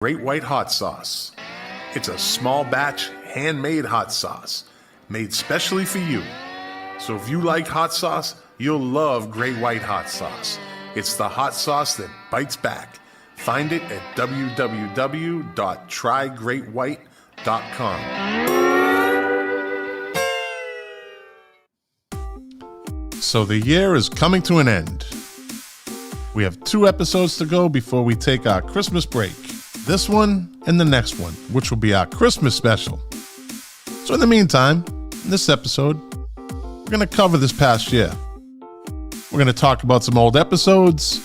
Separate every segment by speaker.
Speaker 1: Great White Hot Sauce. It's a small batch, handmade hot sauce, made specially for you. So if you like hot sauce, you'll love Great White Hot Sauce. It's the hot sauce that bites back. Find it at www.trygreatwhite.com. So the year is coming to an end. We have 2 episodes to go before we take our Christmas break. This one and the next one, which will be our Christmas special. So in the meantime, in this episode, we're going to cover this past year. We're going to talk about some old episodes,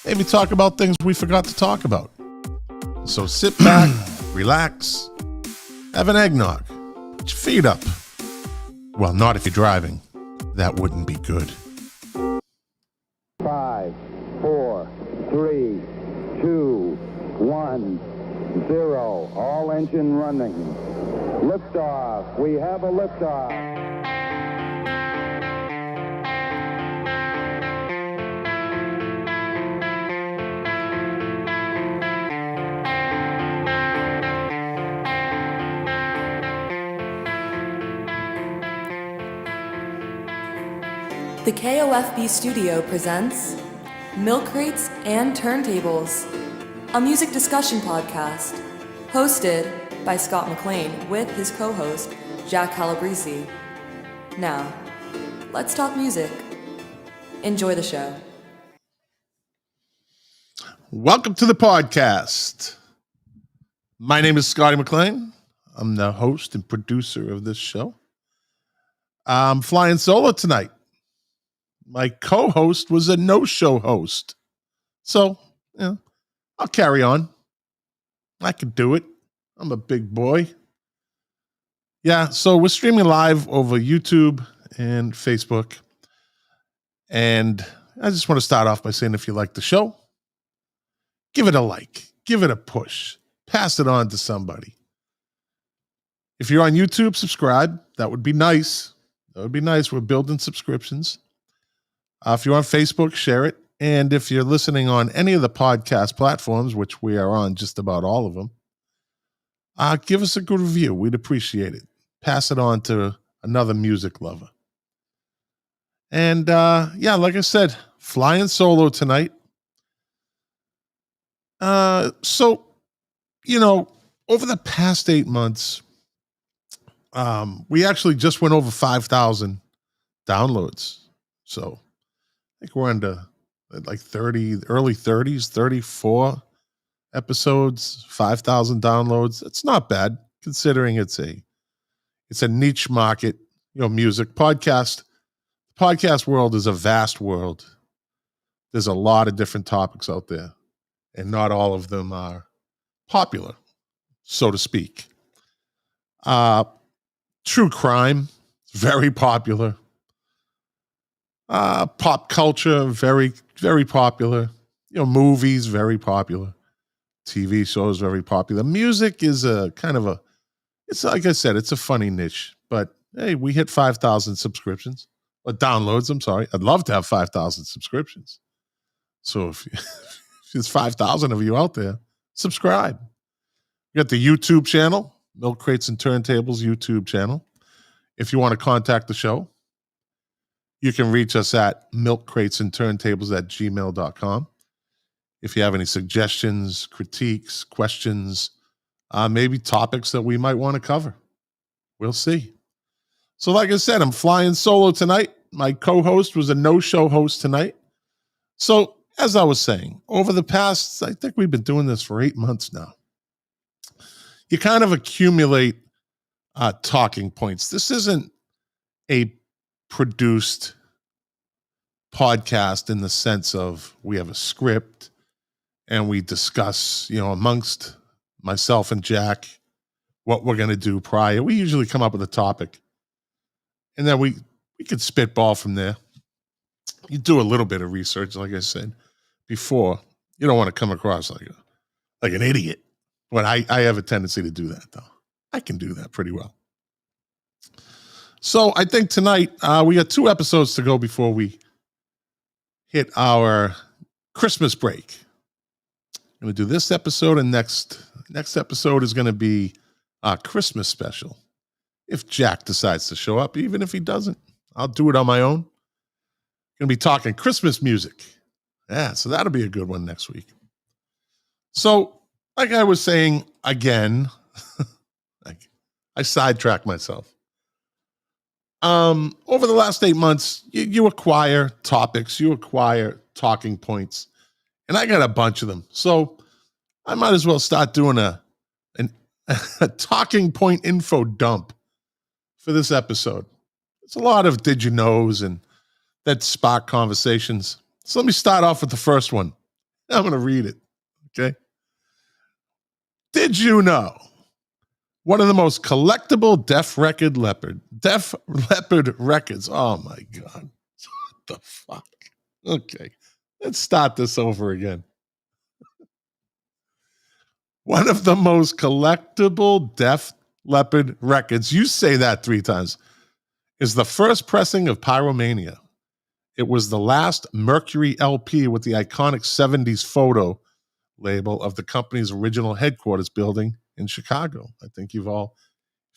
Speaker 1: maybe talk about things we forgot to talk about. So sit back, relax, have an eggnog, put your feet up. Well, not if you're driving. That wouldn't be good.
Speaker 2: 5, 4, 3, 2, 1, 0. All engine running. Liftoff. We have a liftoff.
Speaker 3: The KOFB studio presents Milk Crates and Turntables, a music discussion podcast hosted by Scott McLean with his co-host Jack Calabrese. Now, let's talk music. Enjoy the show.
Speaker 1: Welcome to the podcast. My name is Scotty McLean. I'm the host and producer of this show. I'm flying solo tonight. My co-host was a no-show host. So, I'll carry on. I can do it. I'm a big boy. Yeah, so we're streaming live over YouTube and Facebook. And I just want to start off by saying if you like the show, give it a like, give it a push, pass it on to somebody. If you're on YouTube, subscribe. That would be nice. That would be nice. We're building subscriptions. If you're on Facebook, share it. And if you're listening on any of the podcast platforms, which we are on just about all of them, give us a good review. We'd appreciate it. Pass it on to another music lover. And like I said, flying solo tonight. Over the past 8 months, we actually just went over 5,000 downloads. So I think we're into like 30, early 30s, 34 episodes, 5,000 downloads. It's not bad considering it's a niche market, music podcast. The podcast world is a vast world. There's a lot of different topics out there, and not all of them are popular, so to speak. True crime, very popular. Pop culture, very, very popular. Movies, very popular. TV shows, very popular. Music is it's like I said, it's a funny niche. But hey, we hit 5,000 subscriptions. Or downloads, I'm sorry. I'd love to have 5,000 subscriptions. So if there's 5,000 of you out there, subscribe. We got the YouTube channel, Milk Crates and Turntables YouTube channel. If you want to contact the show, you can reach us at milkcratesandturntables@gmail.com. If you have any suggestions, critiques, questions, maybe topics that we might want to cover, we'll see. So like I said, I'm flying solo tonight. My co-host was a no-show host tonight. So as I was saying, over the past, I think we've been doing this for 8 months now. You kind of accumulate talking points. This isn't a produced podcast in the sense of we have a script and we discuss, amongst myself and Jack, what we're going to do prior. We usually come up with a topic and then we could spitball from there. You do a little bit of research, like I said before. You don't want to come across like an idiot. But I have a tendency to do that, though. I can do that pretty well. So I think tonight we got 2 episodes to go before we hit our Christmas break. I'm going to do this episode and next Next episode is going to be a Christmas special. If Jack decides to show up, even if he doesn't, I'll do it on my own. Going to be talking Christmas music. Yeah, so that'll be a good one next week. So, like I was saying again, I sidetracked myself. Over the last 8 months, you acquire topics, you acquire talking points, and I got a bunch of them. So I might as well start doing a talking point info dump for this episode. It's a lot of did you knows and that spark conversations. So let me start off with the first one. I'm going to read it. Okay. Did you know one of the most collectible Def Leppard records? Oh my God. What the fuck? Okay. Let's start this over again. One of the most collectible Def Leppard records, you say that 3 times, is the first pressing of Pyromania. It was the last Mercury LP with the iconic 70s photo label of the company's original headquarters building in Chicago. I think if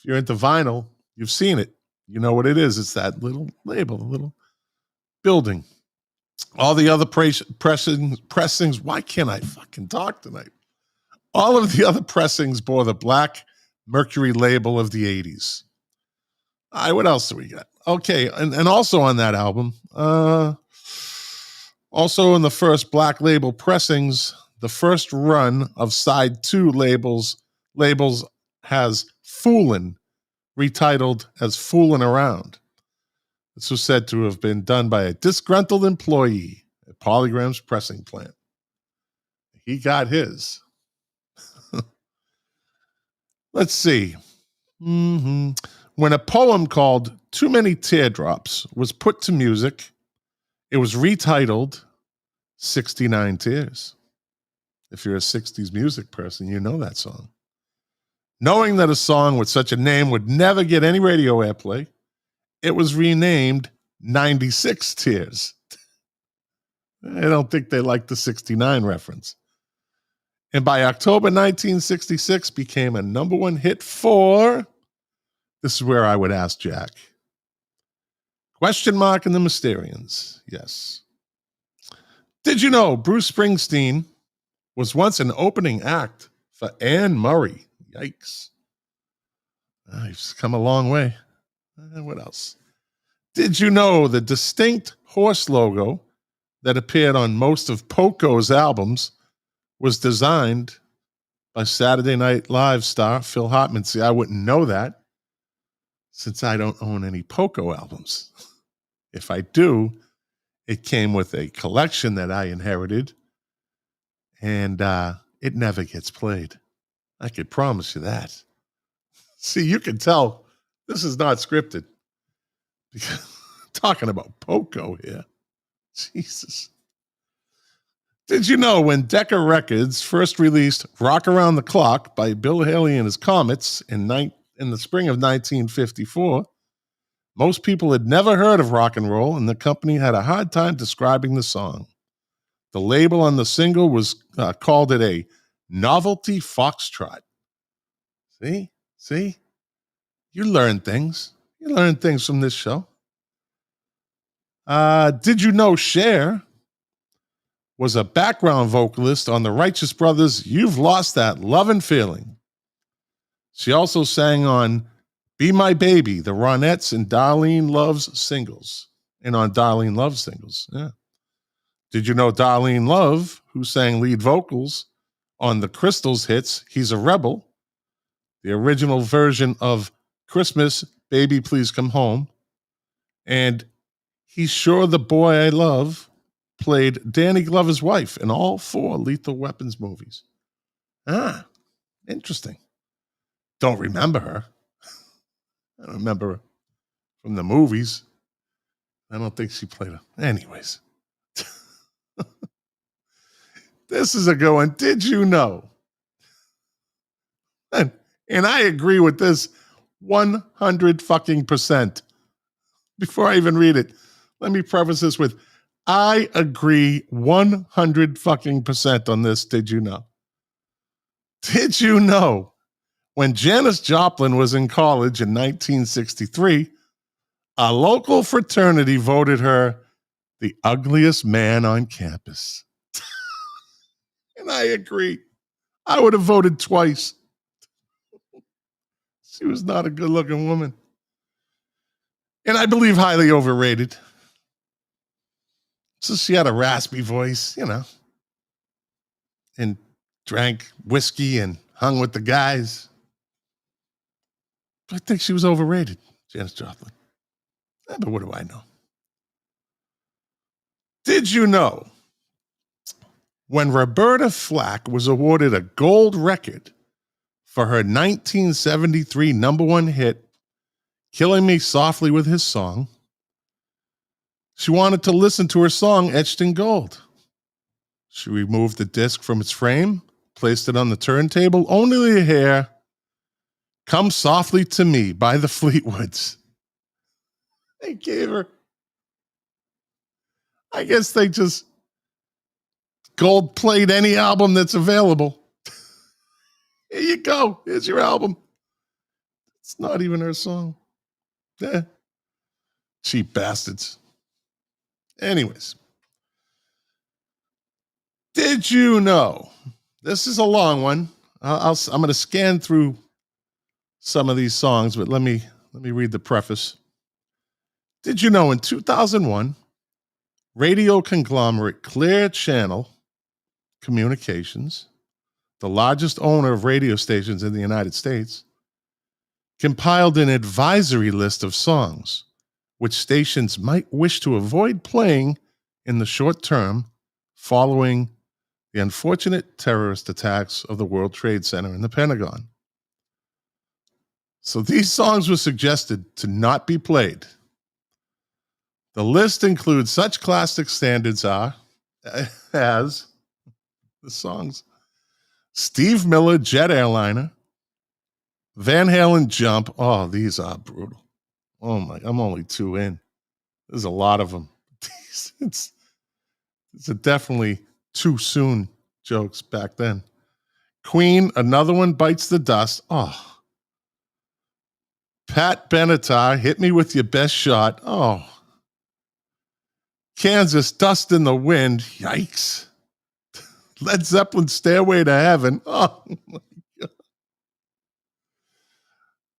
Speaker 1: you're into vinyl, you've seen it. You know what it is. It's that little label, the little building. All the other pressings, why can't I fucking talk tonight? All of the other pressings bore the black Mercury label of the 80s. All right, what else do we got? Okay, and also on that album, also in the first black label pressings, the first run of side 2 labels has Foolin', retitled as Foolin' Around. This was said to have been done by a disgruntled employee at Polygram's pressing plant. He got his. Let's see. When a poem called Too Many Teardrops was put to music, it was retitled 69 Tears. If you're a 60s music person, you know that song. Knowing that a song with such a name would never get any radio airplay, it was renamed 96 Tears. I don't think they like the 69 reference. And by October 1966, became a #1 hit for, this is where I would ask Jack, Question Mark and the Mysterians. Yes. Did you know Bruce Springsteen was once an opening act for Anne Murray? Yikes. He's come a long way. What else? Did you know the distinct horse logo that appeared on most of Poco's albums was designed by Saturday Night Live star Phil Hartman? See, I wouldn't know that since I don't own any Poco albums. If I do, it came with a collection that I inherited, and it never gets played. I could promise you that. See, you can tell this is not scripted. Because talking about Poco here. Jesus. Did you know when Decca Records first released Rock Around the Clock by Bill Haley and his Comets in the spring of 1954, most people had never heard of rock and roll, and the company had a hard time describing the song. The label on the single was called it a novelty foxtrot. See? You learn things. You learn things from this show. Did you know Cher was a background vocalist on the Righteous Brothers' You've Lost That Lovin' Feeling? She also sang on Be My Baby, the Ronettes, and Darlene Love's singles. And on Darlene Love's singles, yeah. Did you know Darlene Love, who sang lead vocals on the Crystals hits He's a Rebel, the original version of Christmas, Baby Please Come Home, and He's Sure the Boy I Love, played Danny Glover's wife in all 4 Lethal Weapons movies? Interesting. Don't remember her. I don't remember her from the movies. I don't think she played her. Anyways. This is a good one. Did you know? And I agree with this 100 fucking %. Before I even read it, let me preface this with, I agree 100 fucking % on this. Did you know? Did you know when Janis Joplin was in college in 1963, a local fraternity voted her the ugliest man on campus? And I agree. I would have voted twice. She was not a good-looking woman. And I believe highly overrated. So she had a raspy voice, and drank whiskey and hung with the guys. I think she was overrated, Janis Joplin. But what do I know? Did you know when Roberta Flack was awarded a gold record for her 1973 number one hit, Killing Me Softly with His Song, she wanted to listen to her song etched in gold. She removed the disc from its frame, placed it on the turntable, only to hear Come Softly to Me by the Fleetwoods. They gave her, I guess they just gold played any album that's available. Here you go. Here's your album. It's not even her song. Yeah. Cheap bastards. Anyways. Did you know? This is a long one. I'm going to scan through some of these songs, but let me read the preface. Did you know in 2001, radio conglomerate Clear Channel Communications, the largest owner of radio stations in the United States, compiled an advisory list of songs which stations might wish to avoid playing in the short term following the unfortunate terrorist attacks of the World Trade Center and the Pentagon. So these songs were suggested to not be played. The list includes such classic standards as the songs Steve Miller, Jet Airliner, Van Halen, Jump. Oh, these are brutal. Oh my, I'm only 2 in. There's a lot of them. It's definitely too soon jokes back then. Queen, Another One Bites the Dust. Oh. Pat Benatar, Hit Me With Your Best Shot. Oh. Kansas, Dust in the Wind. Yikes. Led Zeppelin, Stairway to Heaven. Oh, my God.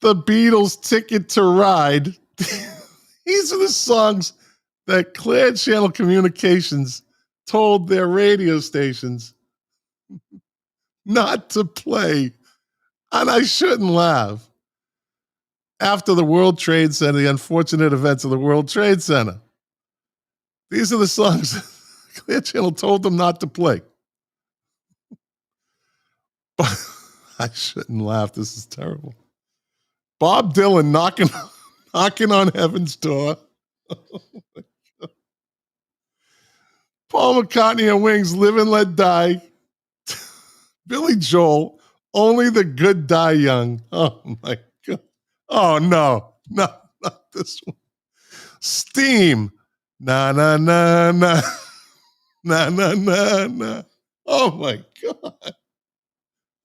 Speaker 1: The Beatles, Ticket to Ride. These are the songs that Clear Channel Communications told their radio stations not to play. And I shouldn't laugh. After the World Trade Center, the unfortunate events of the World Trade Center. These are the songs Clear Channel told them not to play. But I shouldn't laugh. This is terrible. Bob Dylan knocking on heaven's door. Paul McCartney and Wings, Live and Let Die. Billy Joel, Only the Good Die Young. Oh, my God. Oh, no, not this one. Steam. Na, na, na, na. Na, na, na, na. Oh, my God.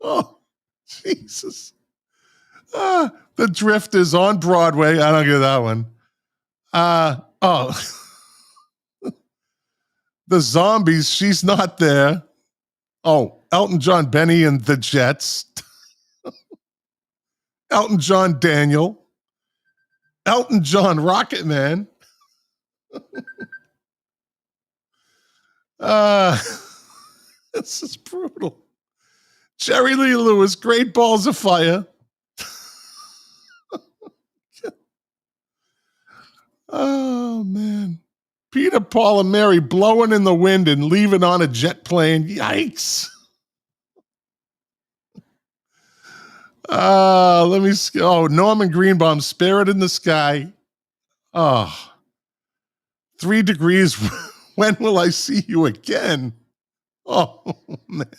Speaker 1: Oh, Jesus. The Drifters on Broadway. I don't get that one. The Zombies, She's Not There. Oh, Elton John, Benny and the Jets. Elton John, Daniel. Elton John, Rocket Man. This is brutal. Jerry Lee Lewis, Great Balls of Fire. Oh, man. Peter, Paul, and Mary, Blowing in the Wind and Leaving on a Jet Plane. Yikes. Let me see. Oh, Norman Greenbaum, Spirit in the Sky. Oh, 3 Degrees. When Will I See You Again? Oh, man.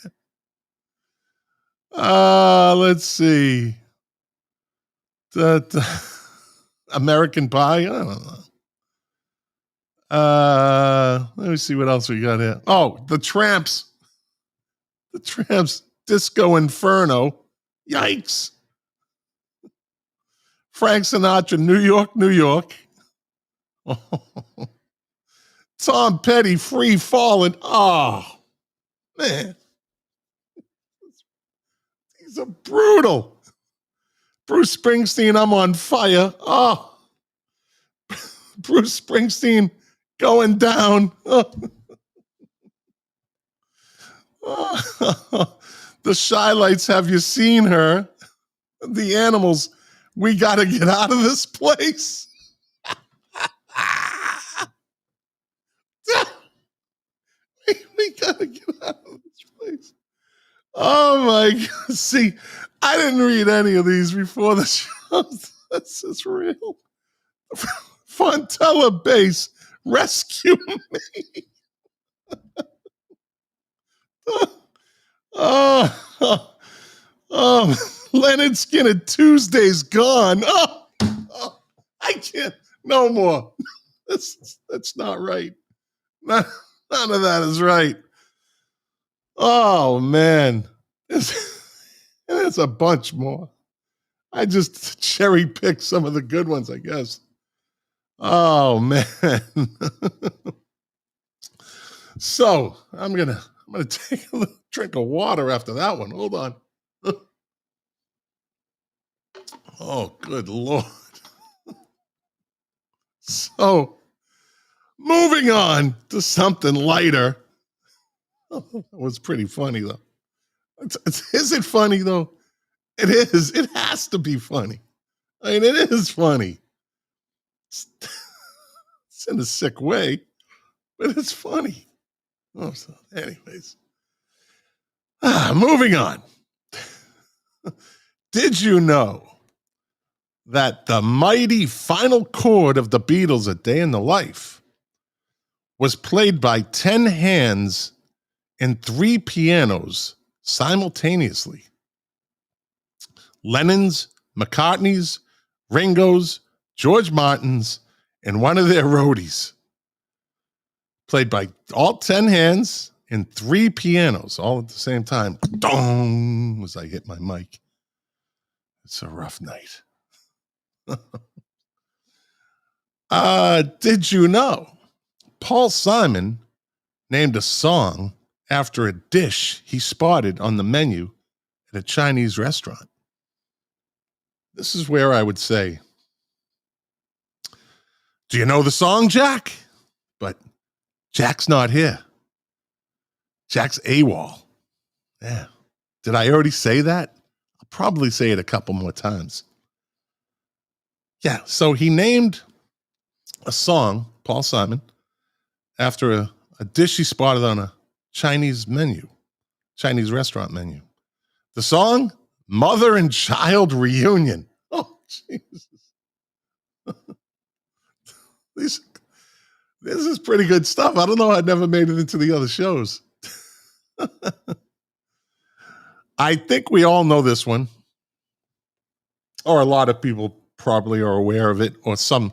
Speaker 1: Let's see. American Pie. I don't know. Let me see what else we got here. Oh, The Tramps. The Tramps. Disco Inferno. Yikes. Frank Sinatra, New York, New York. Tom Petty, Free Falling. Oh, man. These are brutal. Bruce Springsteen, I'm on fire. Oh, Bruce Springsteen going down. Oh. Oh. The Shy Lights, Have You Seen Her? The Animals, We Gotta Get Out of This Place. We gotta get out of this place. Oh my God. See, I didn't read any of these before the show. This is real. Fontella Bass, Rescue Me. Leonard Skinner, Tuesday's Gone. I can't. No more. That's not right. None of that is right. Oh, man. There's a bunch more. I just cherry picked some of the good ones, I guess. Oh, man. So I'm gonna take a little drink of water after that one. Hold on. Oh, good Lord. So moving on to something lighter. It was pretty funny, though. Is it funny, though? It is. It has to be funny. I mean, it is funny. It's in a sick way, but it's funny. Oh, so anyways. Moving on. Did you know that the mighty final chord of the Beatles, A Day in the Life, was played by 10 hands and 3 pianos simultaneously? Lennon's, McCartney's, Ringo's, George Martin's, and one of their roadies. Played by all 10 hands and 3 pianos all at the same time. Dong, as I hit my mic. It's a rough night. Did you know Paul Simon named a song after a dish he spotted on the menu at a Chinese restaurant? This is where I would say, do you know the song, Jack? But Jack's not here. Jack's AWOL. Yeah. Did I already say that? I'll probably say it a couple more times. Yeah, so he named a song, Paul Simon, after a dish he spotted on a Chinese restaurant menu. The song, Mother and Child Reunion. Oh, Jesus. This is pretty good stuff. I don't know. I'd never made it into the other shows. I think we all know this one, or a lot of people probably are aware of it, or some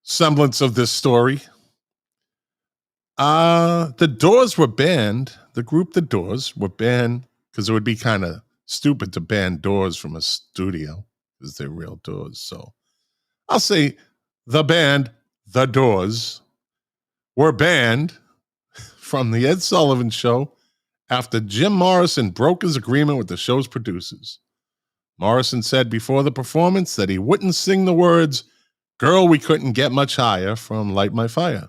Speaker 1: semblance of this story. The Doors were banned. The group The Doors were banned because it would be kind of stupid to ban Doors from a studio because they're real doors. So I'll say the band The Doors were banned from the Ed Sullivan Show after Jim Morrison broke his agreement with the show's producers. Morrison said before the performance that he wouldn't sing the words, "Girl, We Couldn't Get Much Higher" from Light My Fire,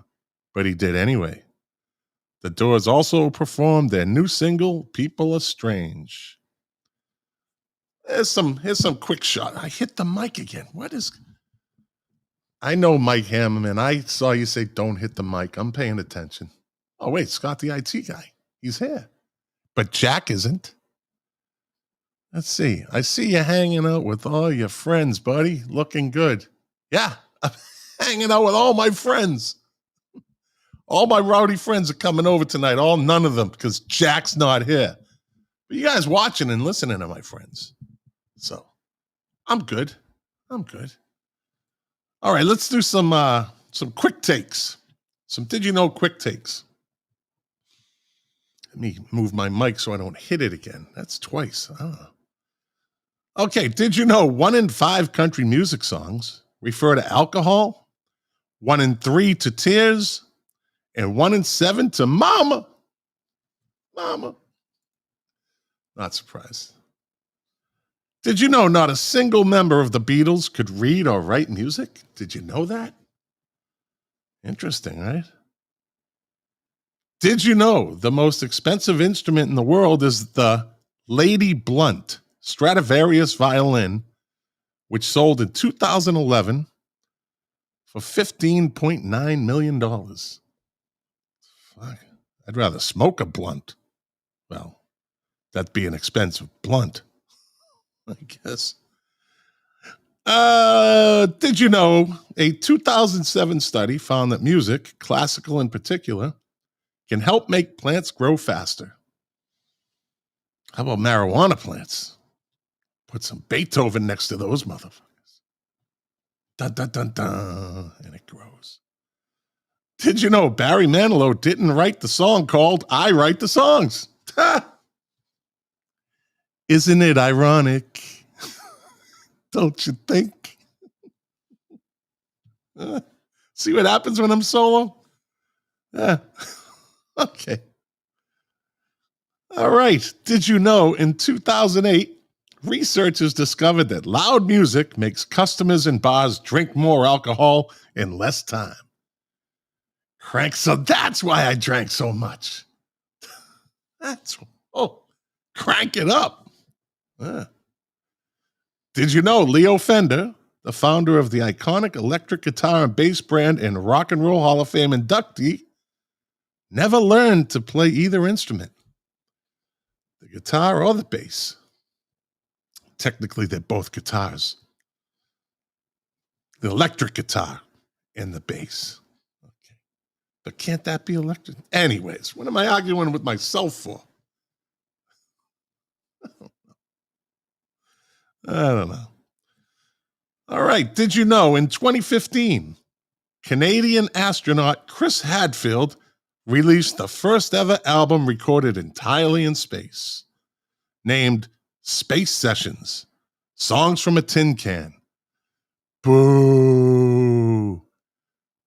Speaker 1: but he did anyway. The Doors also performed their new single, People Are Strange. Here's some quick shot. I hit the mic again. I know Mike Hammerman. I saw you say, don't hit the mic. I'm paying attention. Oh, wait, Scott, the IT guy. He's here. But Jack isn't. Let's see. I see you hanging out with all your friends, buddy. Looking good. Yeah, I'm hanging out with all my friends. All my rowdy friends are coming over tonight. None of them, because Jack's not here. But you guys watching and listening to my friends. So I'm good. All right, let's do some quick takes. Some did you know quick takes. Let me move my mic so I don't hit it again. That's twice. Oh. Okay, did you know 1 in 5 country music songs refer to alcohol, 1 in 3 to tears, and 1 in 7 to mama? Mama. Not surprised. Did you know not a single member of the Beatles could read or write music? Did you know that? Interesting, right? Did you know the most expensive instrument in the world is the Lady Blunt Stradivarius violin, which sold in 2011 for $15.9 million? Fuck. I'd rather smoke a blunt. Well, that'd be an expensive blunt, I guess. Did you know a 2007 study found that music, classical in particular, can help make plants grow faster? How about marijuana plants? Put some Beethoven next to those motherfuckers. Dun, dun, dun, dun, and it grows. Did you know Barry Manilow didn't write the song called I Write the Songs? Isn't it ironic? Don't you think? See what happens when I'm solo? Okay. All right. Did you know in 2008, researchers discovered that loud music makes customers in bars drink more alcohol in less time? So that's why I drank so much. Crank it up. Did you know Leo Fender, the founder of the iconic electric guitar and bass brand and Rock and Roll Hall of Fame inductee, never learned to play either instrument, the guitar or the bass? Technically, they're both guitars. The electric guitar and the bass. Okay. But can't that be electric? Anyways, what am I arguing with myself for? I don't know. All right. Did you know in 2015, Canadian astronaut Chris Hadfield released the first ever album recorded entirely in space, named Space Sessions, Songs from a Tin Can? Boo.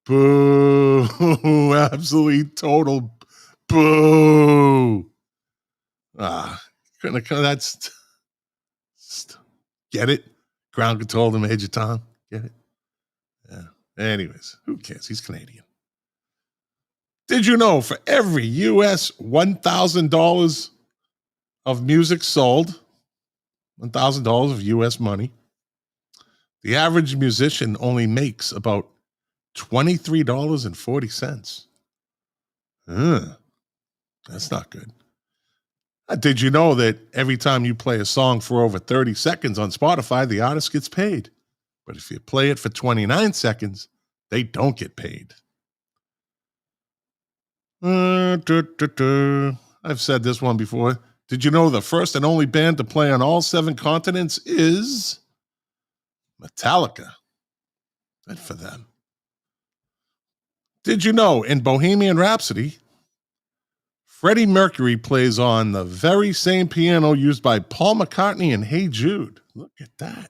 Speaker 1: Boo. Absolutely total boo. That's... Get it? Ground control to Major Tom. Get it? Yeah. Anyways, who cares? He's Canadian. Did you know for every US $1,000 of music sold, $1,000 of US money, the average musician only makes about $23.40. That's not good. Did you know that every time you play a song for over 30 seconds on Spotify, the artist gets paid? But if you play it for 29 seconds, they don't get paid. I've said this one before. Did you know the first and only band to play on all 7 continents is Metallica? Good for them. Did you know in Bohemian Rhapsody, Freddie Mercury plays on the very same piano used by Paul McCartney in Hey Jude? Look at that.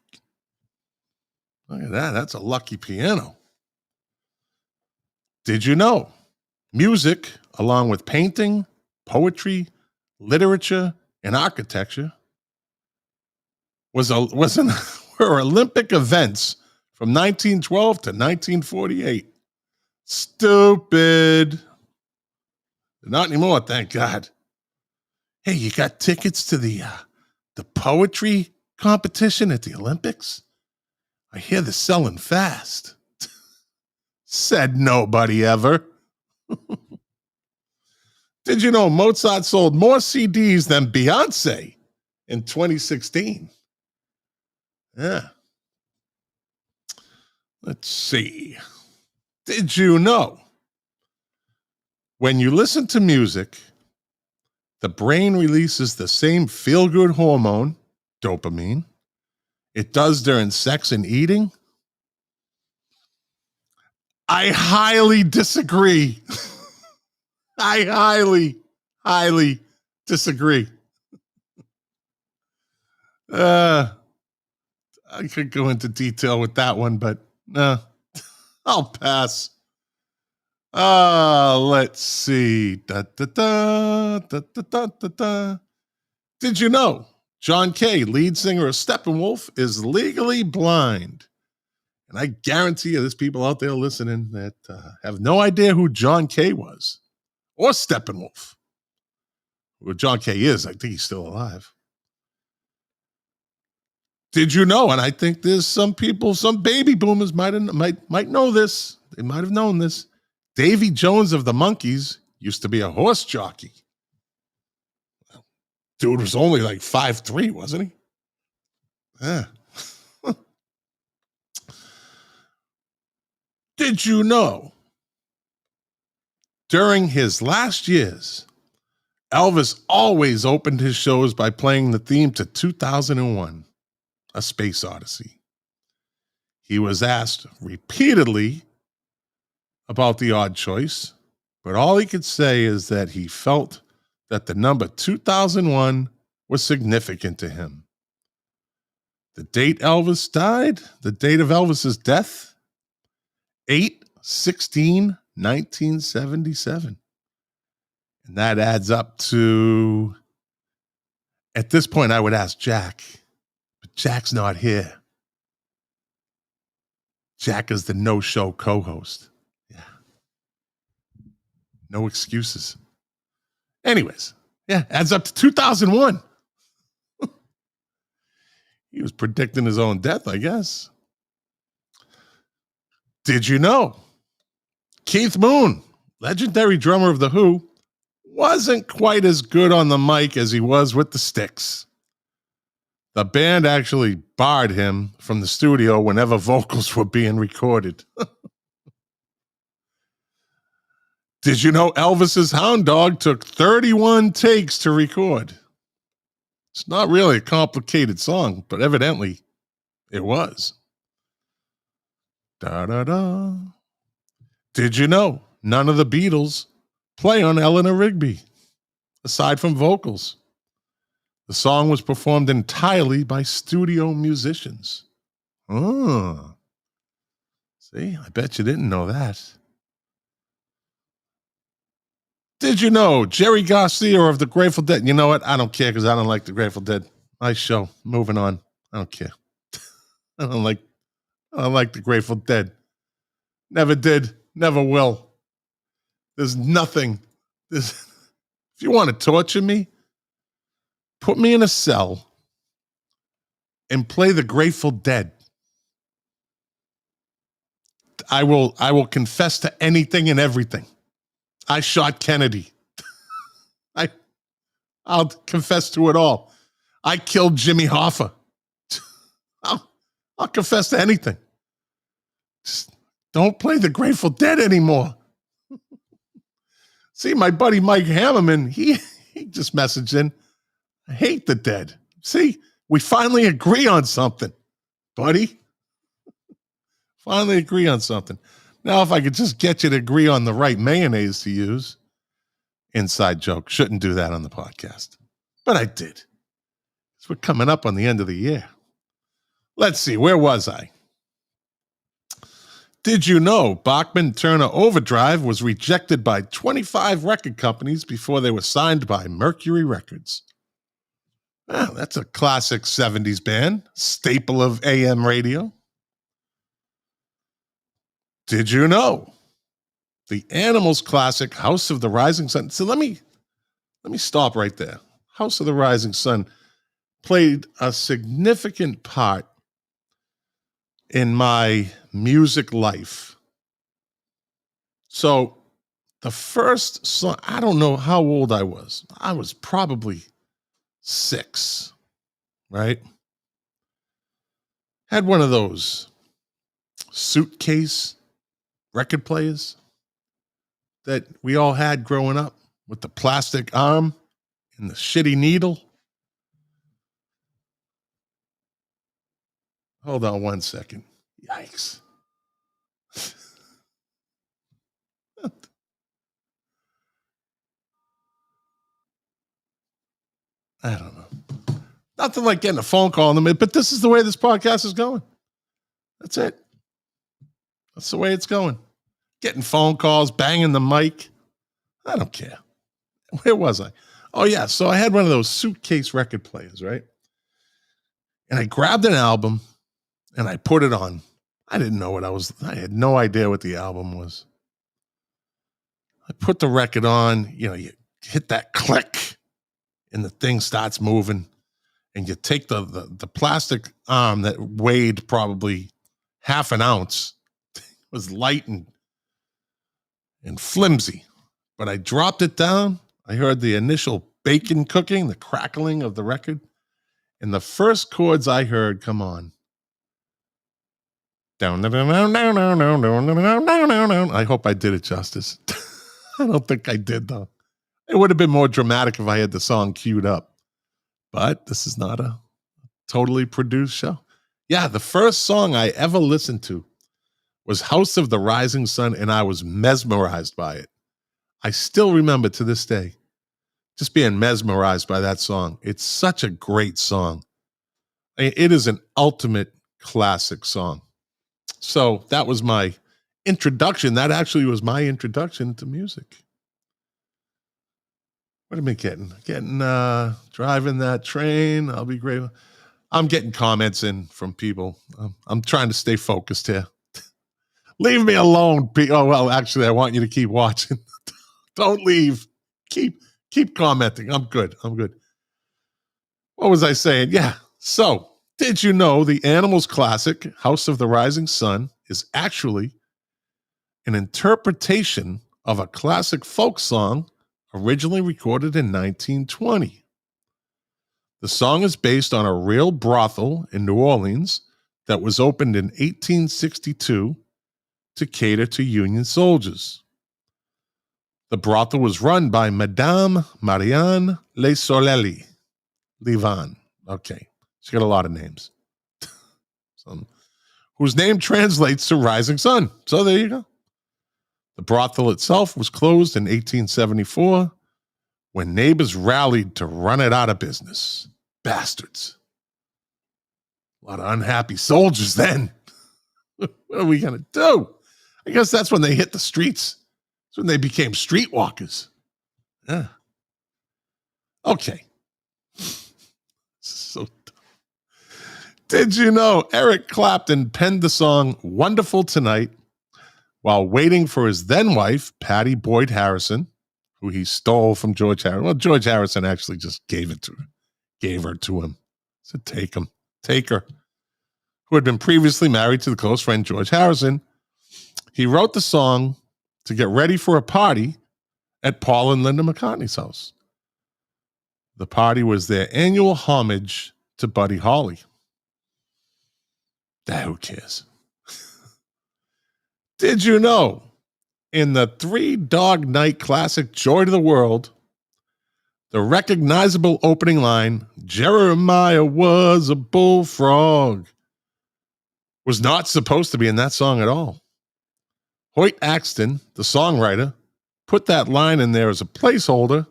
Speaker 1: Look at that. That's a lucky piano. Did you know music, along with painting, poetry, literature, and architecture, were Olympic events from 1912 to 1948? Stupid. Not anymore, thank God. Hey, you got tickets to the poetry competition at the Olympics? I hear they're selling fast. Said nobody ever. Did you know Mozart sold more CDs than Beyonce in 2016? Yeah. Let's see. Did you know when you listen to music, the brain releases the same feel-good hormone, dopamine, it does during sex and eating? I highly disagree. I highly disagree. I could go into detail with that one, but no, I'll pass. Let's see. Da, da, da, da, da, da, da, da. Did you know John Kay, lead singer of Steppenwolf, is legally blind? And I guarantee you there's people out there listening that have no idea who John Kay was or Steppenwolf. Who John Kay is, I think he's still alive. Did you know? And I think there's some people, some baby boomers might know this. They might have known this. Davy Jones of the Monkees used to be a horse jockey. Dude was only like 5'3", wasn't he? Yeah. Did you know? During his last years, Elvis always opened his shows by playing the theme to 2001, A Space Odyssey. He was asked repeatedly about the odd choice, but all he could say is that he felt that the number 2001 was significant to him. The date Elvis died, the date of Elvis's death, 8/16/1977. And that adds up to, at this point, I would ask Jack, but Jack's not here. Jack is the no-show co-host. Yeah. No excuses. Anyways, yeah, adds up to 2001. He was predicting his own death, I guess. Did you know? Keith Moon, legendary drummer of The Who, wasn't quite as good on the mic as he was with the sticks. The band actually barred him from the studio whenever vocals were being recorded. Did you know Elvis's Hound Dog took 31 takes to record? It's not really a complicated song, but evidently it was. Da da da. Did you know none of the Beatles play on Eleanor Rigby, aside from vocals? The song was performed entirely by studio musicians. Oh, see, I bet you didn't know that. Did you know Jerry Garcia of the Grateful Dead? You know what? I don't care because I don't like the Grateful Dead. Nice show. Moving on. I don't care. I don't like the Grateful Dead. Never did. Never will. There's nothing. If you want to torture me, put me in a cell and play the Grateful Dead. I will confess to anything and everything. I shot Kennedy. I'll confess to it all. I killed Jimmy Hoffa. I'll confess to anything. Just don't play the Grateful Dead anymore. See, my buddy Mike Hammerman, he just messaged in, I hate the Dead. See, we finally agree on something, buddy. Finally agree on something. Now, if I could just get you to agree on the right mayonnaise to use. Inside joke. Shouldn't do that on the podcast. But I did. We're coming up on the end of the year. Let's see. Where was I? Did you know Bachman Turner Overdrive was rejected by 25 record companies before they were signed by Mercury Records? Well, that's a classic 70s band, staple of AM radio. Did you know the Animals classic House of the Rising Sun? So let me stop right there. House of the Rising Sun played a significant part in my music life. So the first song, I don't know how old I was. I was probably 6, right? Had one of those suitcase record players that we all had growing up with the plastic arm and the shitty needle. Hold on one second. Yikes. I don't know. Nothing like getting a phone call in the minute, but this is the way this podcast is going. That's it. That's the way it's going. Getting phone calls, banging the mic. I don't care. Where was I? Oh, yeah. So I had one of those suitcase record players, right? And I grabbed an album and I put it on. I didn't know I had no idea what the album was. I put the record on, you hit that click and the thing starts moving. And you take the plastic arm that weighed probably half an ounce, was light and flimsy. But I dropped it down. I heard the initial bacon cooking, the crackling of the record. And the first chords I heard, come on. Down, down, down, down, down, down, down, down, down, down. I hope I did it justice. I don't think I did, though. It would have been more dramatic if I had the song queued up. But this is not a totally produced show. Yeah, the first song I ever listened to was House of the Rising Sun, and I was mesmerized by it. I still remember to this day just being mesmerized by that song. It's such a great song. It is an ultimate classic song. So that was my introduction. That actually was my introduction to music. What am I getting? Driving that train. I'll be great. I'm getting comments in from people. I'm trying to stay focused here. Leave me alone. Oh, well, actually, I want you to keep watching. Don't leave. Keep commenting. I'm good. What was I saying? Yeah. So, did you know the Animals classic, House of the Rising Sun, is actually an interpretation of a classic folk song originally recorded in 1920. The song is based on a real brothel in New Orleans that was opened in 1862 to cater to Union soldiers. The brothel was run by Madame Marianne Le Soleil Levan. Okay, she got a lot of names. Whose name translates to Rising Sun. So there you go. The brothel itself was closed in 1874 when neighbors rallied to run it out of business. Bastards. A lot of unhappy soldiers then. What are we going to do? I guess that's when they hit the streets. That's when they became streetwalkers. Yeah. Okay. So dumb. Did you know Eric Clapton penned the song Wonderful Tonight while waiting for his then wife, Patty Boyd Harrison, who he stole from George Harrison? Well, George Harrison actually just gave her to him. So take her. Who had been previously married to the close friend George Harrison. He wrote the song to get ready for a party at Paul and Linda McCartney's house. The party was their annual homage to Buddy Holly. Who cares? Did you know in the Three Dog Night classic Joy to the World, the recognizable opening line, Jeremiah was a bullfrog, was not supposed to be in that song at all. Hoyt Axton, the songwriter, put that line in there as a placeholder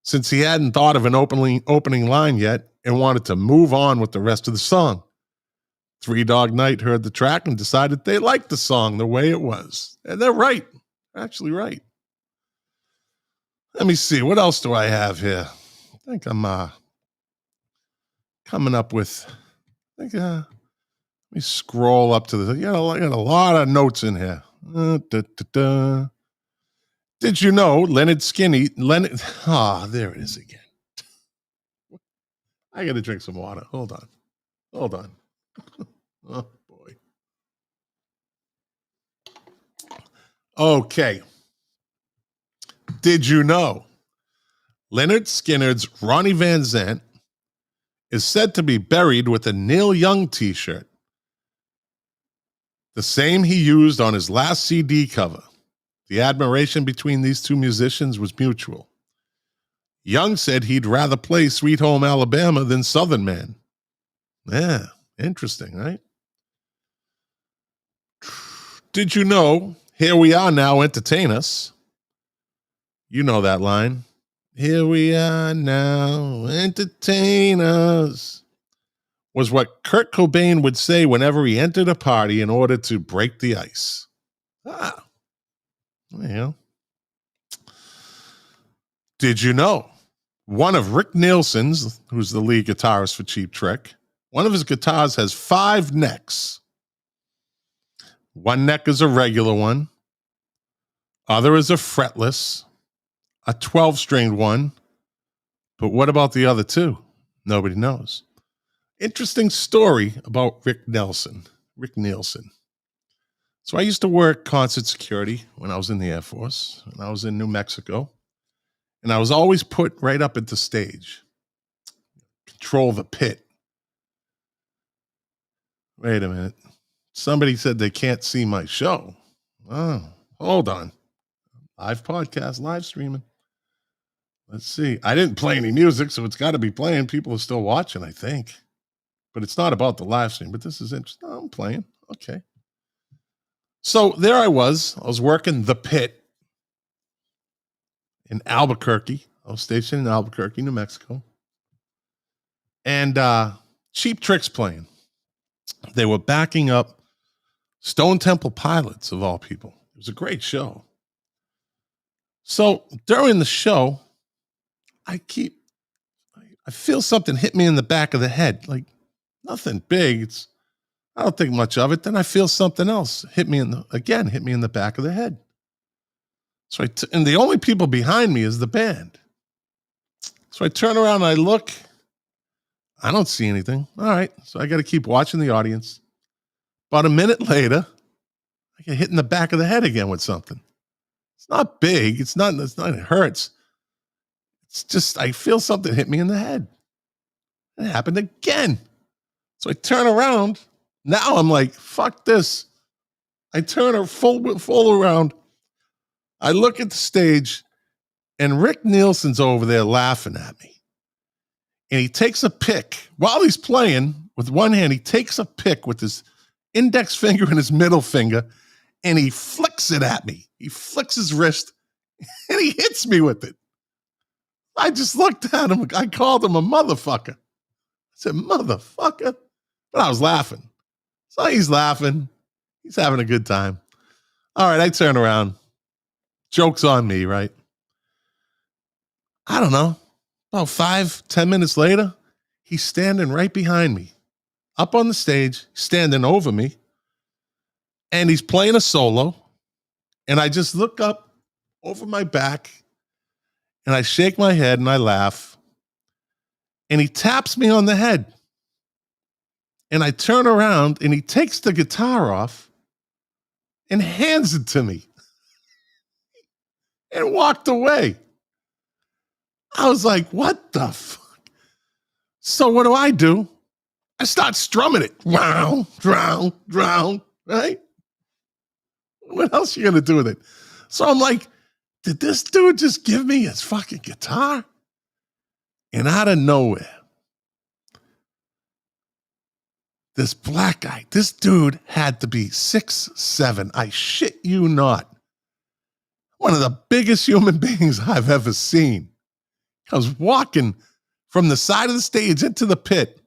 Speaker 1: since he hadn't thought of an opening line yet and wanted to move on with the rest of the song. Three Dog Night heard the track and decided they liked the song the way it was. And they're right. Actually right. Let me see. What else do I have here? I think I'm coming up with... let me scroll up to the... I got a lot of notes in here. Did you know Leonard Skinny... there it is again. I got to drink some water. Hold on. Oh, boy. Okay. Did you know Leonard Skinner's Ronnie Van Zant is said to be buried with a Neil Young t-shirt, the same he used on his last CD cover. The admiration between these two musicians was mutual. Young said he'd rather play Sweet Home Alabama than Southern Man. Yeah, interesting, right? Did you know, Here We Are Now, Entertain Us? You know that line. Here we are now, entertainers, was what Kurt Cobain would say whenever he entered a party in order to break the ice. Ah, yeah. Did you know one of Rick Nielsen's, who's the lead guitarist for Cheap Trick, one of his guitars has 5 necks. One neck is a regular one. Other is a fretless, a 12-stringed one. But what about the other 2? Nobody knows. Interesting story about Rick Nielsen. So I used to work concert security when I was in the Air Force, and I was in New Mexico. And I was always put right up at the stage. Control the pit. Wait a minute. Somebody said they can't see my show. Oh, hold on. Live podcast, live streaming. Let's see. I didn't play any music, so it's got to be playing. People are still watching, I think. But it's not about the live stream. But this is interesting. Oh, I'm playing. Okay. So there I was working the pit in Albuquerque. I was stationed in Albuquerque, New Mexico. And Cheap Trick's playing. They were backing up Stone Temple Pilots, of all people. It was a great show. So during the show, I feel something hit me in the back of the head. Like nothing big. I don't think much of it. Then I feel something else hit me in the back of the head. So and the only people behind me is the band. So I turn around and I look. I don't see anything. All right. So I got to keep watching the audience. About a minute later, I get hit in the back of the head again with something. It's not big. It's not, it hurts. It's just, I feel something hit me in the head. It happened again. So I turn around. Now I'm like, fuck this. I turn full around. I look at the stage and Rick Nielsen's over there laughing at me. And he takes a pick while he's playing with one hand. He takes a pick with his index finger and his middle finger and he flicks it at me. He flicks his wrist and he hits me with it. I just looked at him. I called him a motherfucker. I said, motherfucker. But I was laughing. So he's laughing. He's having a good time. All right, I turn around. Joke's on me, right? I don't know. About 5-10 minutes later, he's standing right behind me, up on the stage, standing over me, and he's playing a solo. And I just look up over my back, and I shake my head, and I laugh. And he taps me on the head. And I turn around, and he takes the guitar off and hands it to me and walked away. I was like, what the fuck? So what do? I start strumming it. Wow, drown, right? What else are you going to do with it? So I'm like, did this dude just give me his fucking guitar? And out of nowhere, this black guy, this dude had to be 6'7". I shit you not. One of the biggest human beings I've ever seen. I was walking from the side of the stage into the pit,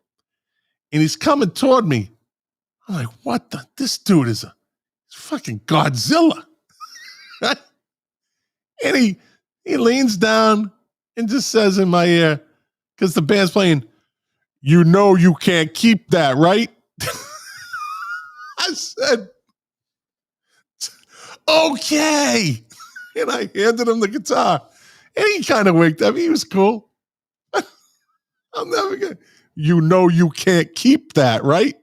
Speaker 1: and he's coming toward me. I'm like, what the? This dude is a fucking Godzilla. And he leans down and just says in my ear, because the band's playing, you know you can't keep that, right? I said, okay. And I handed him the guitar. And he kind of winked at me. He was cool. I'll never get. You know you can't keep that, right?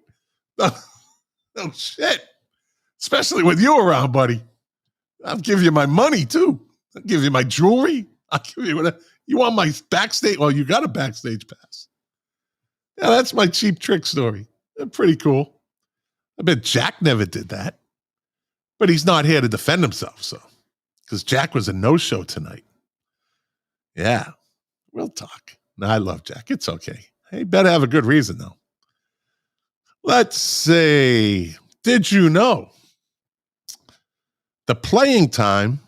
Speaker 1: No shit. Especially with you around, buddy. I'll give you my money, too. I'll give you my jewelry. I'll give you whatever. You want my backstage? Well, you got a backstage pass. Yeah, that's my Cheap Trick story. They're pretty cool. I bet Jack never did that. But he's not here to defend himself, so. Because Jack was a no-show tonight. Yeah, we'll talk. No, I love Jack. It's okay. He better have a good reason, though. Let's see. Did you know the playing time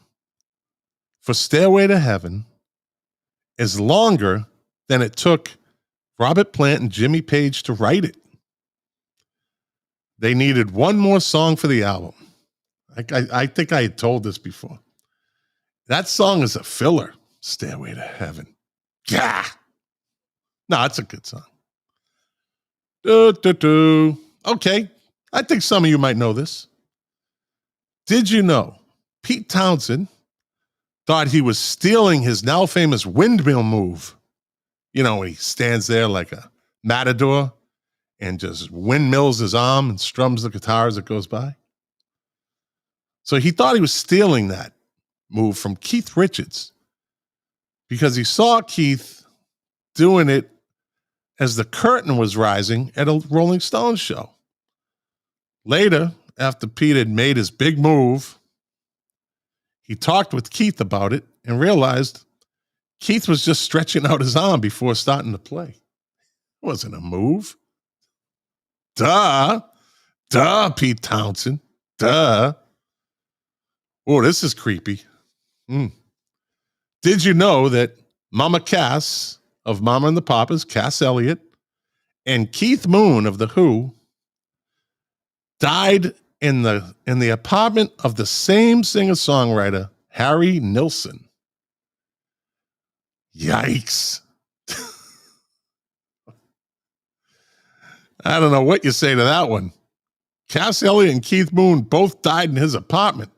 Speaker 1: for Stairway to Heaven is longer than it took Robert Plant and Jimmy Page to write it. They needed one more song for the album. I think I had told this before. That song is a filler, Stairway to Heaven. Yeah. No, it's a good song. Okay, I think some of you might know this. Did you know Pete Townsend thought he was stealing his now famous windmill move? You know, when he stands there like a matador and just windmills his arm and strums the guitar as it goes by. So he thought he was stealing that move from Keith Richards because he saw Keith doing it as the curtain was rising at a Rolling Stones show. Later, after Pete had made his big move, he talked with Keith about it and realized Keith was just stretching out his arm before starting to play. It wasn't a move. Duh, Pete Townsend. Duh. Oh, this is creepy. Did you know that Mama Cass of Mama and the Papas, Cass Elliot, and Keith Moon of The Who died in the apartment of the same singer-songwriter, Harry Nilsson? Yikes. I don't know what you say to that one. Cass Elliot and Keith Moon both died in his apartment.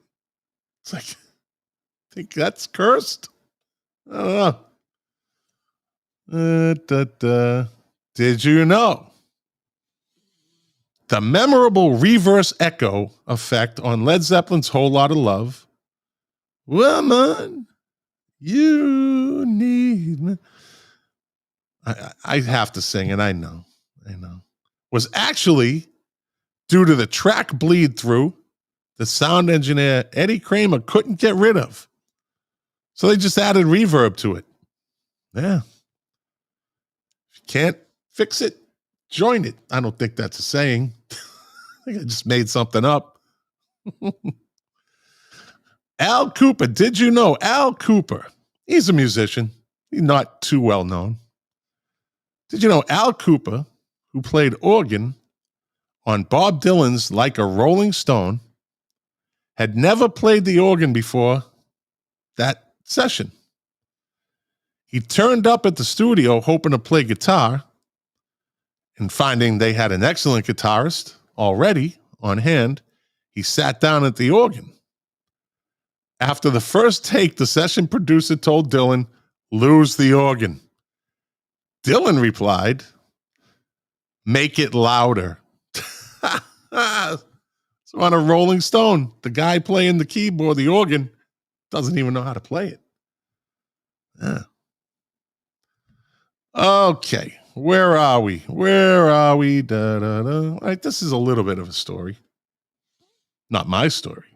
Speaker 1: It's like, I think that's cursed. I don't know. Did you know the memorable reverse echo effect on Led Zeppelin's Whole Lotta Love? Woman, you need me. I have to sing it. I know. Was actually due to the track bleed through the sound engineer Eddie Kramer couldn't get rid of. So they just added reverb to it. Yeah. If you can't fix it, join it. I don't think that's a saying. I think I just made something up. Al Cooper. Did you know Al Cooper? He's a musician. He's not too well known. Did you know Al Cooper, who played organ on Bob Dylan's Like a Rolling Stone, had never played the organ before that session? He turned up at the studio hoping to play guitar, and finding they had an excellent guitarist already on hand, he sat down at the organ. After the first take, the session producer told Dylan, "Lose the organ." Dylan replied, "Make it louder." So on a Rolling Stone, the guy playing the keyboard, the organ, doesn't even know how to play it. Yeah. Okay, where are we? All right, this is a little bit of a story. Not my story.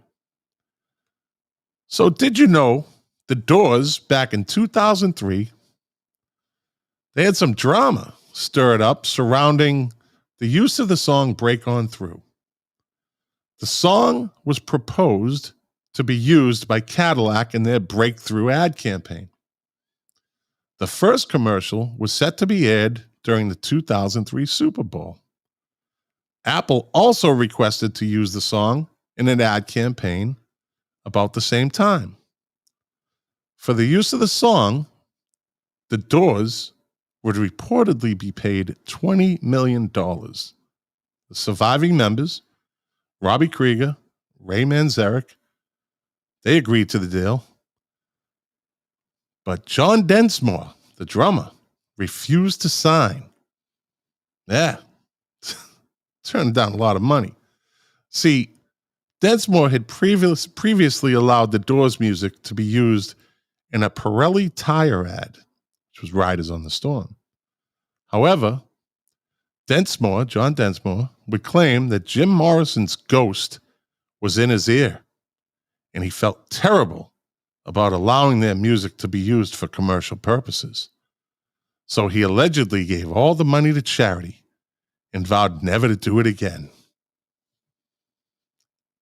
Speaker 1: So did you know the Doors, back in 2003, they had some drama stirred up surrounding the use of the song Break On Through. The song was proposed to be used by Cadillac in their breakthrough ad campaign. The first commercial was set to be aired during the 2003 Super Bowl. Apple also requested to use the song in an ad campaign about the same time. For the use of the song, the Doors would reportedly be paid $20 million. The surviving members, Robbie Krieger, Ray Manzarek, they agreed to the deal. But John Densmore, the drummer, refused to sign. Yeah, turned down a lot of money. See, Densmore had previously allowed the Doors music to be used in a Pirelli tire ad, which was Riders on the Storm. However, John Densmore, would claim that Jim Morrison's ghost was in his ear, and he felt terrible about allowing their music to be used for commercial purposes. So he allegedly gave all the money to charity and vowed never to do it again.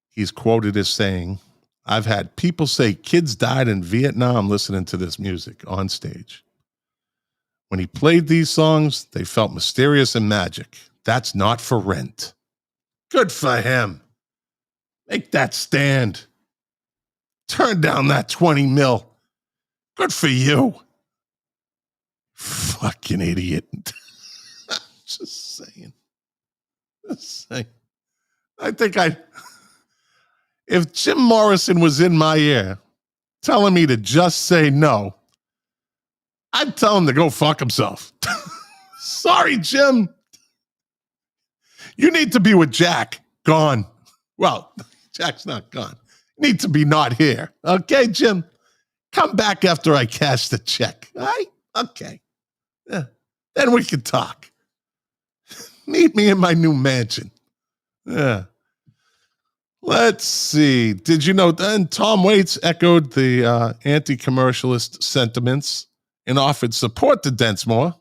Speaker 1: He's quoted as saying, "I've had people say kids died in Vietnam listening to this music on stage. When he played these songs, they felt mysterious and magic. That's not for rent. Good for him. Make that stand. Turn down that 20 mil. Good for you. Fucking idiot. Just saying. Just saying. I think if Jim Morrison was in my ear telling me to just say no, I'd tell him to go fuck himself. Sorry, Jim. You need to be with Jack. Gone. Well, Jack's not gone. You need to be not here. Okay, Jim? Come back after I cash the check. All right? Okay. Yeah. Then we can talk. Meet me in my new mansion. Yeah. Let's see. Did you know then Tom Waits echoed the anti-commercialist sentiments and offered support to Densmore